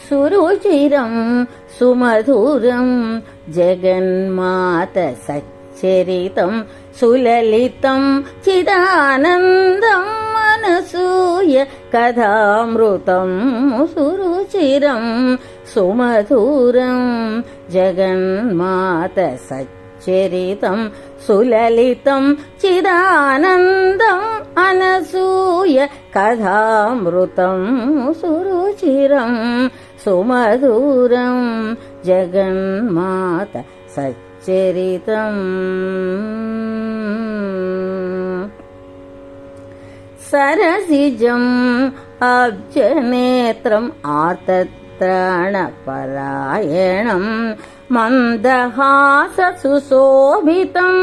सुरुचिरं सुमधुरं जगन्मात सच्चरितं सुललितं चिदानन्दं अनसूय कथामृतं सुरुचिरं सुमधुरं जगन्मात सच्चरितं सुललितं चिदानन्दं अनसूय कथामृतं सुरुचिरं सुमधुरं जगन्मात सच्चरितम् सरसिजम् अब्जनेत्रम् आर्तत्राणपरायणम् मन्दहाससुशोभितम्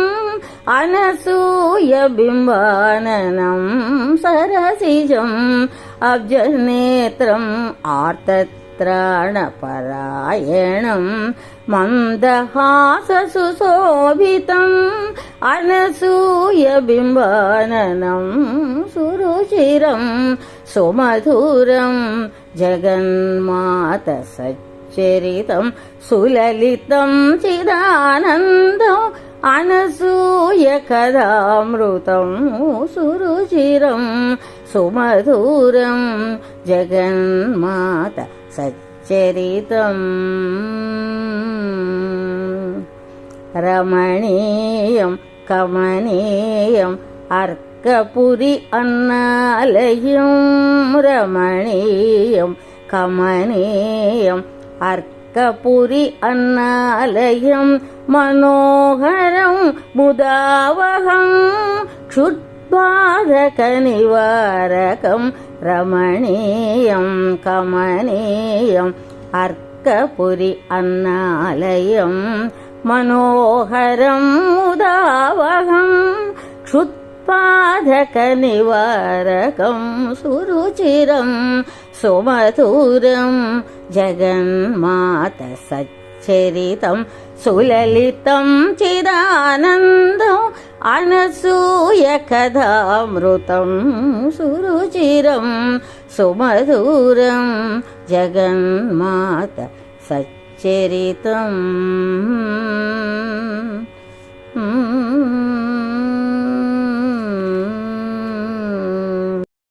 अनसूयबिम्बाननम् सरसिजम् अब्जनेत्रम् आर्तत्राणपरायणम् मन्दहाससुशोभितम् अनसूयबिम्बाननम् सुरुचिरं सुमधुरं जगन्मात सच्चरितं सुललितं चिदानन्दम् अनसूय कथामृतं सुरुचिरं सुमधुरं जगन्मात सच्चरितम् रमणीयं कमनीयम् अर्कपुरी अन्नालयं रमणीयं कमनीयम् अर्कपुरी अन्नालयं मनोहरं मुदावहं क्षुद्बाधकनिवारकं रमणीयं कमनीयम् अर्कपुरी अन्नालयं मनोहरं मुदावहं क्षुत्पाधकनिवारकं सुरुचिरं सुमधुरं जगन्मात सच्चरितं सुललितं चिदानन्दम् अनसूय कथामृतं सुरुचिरं सुमधुरं जगन्मात सच्चरितम्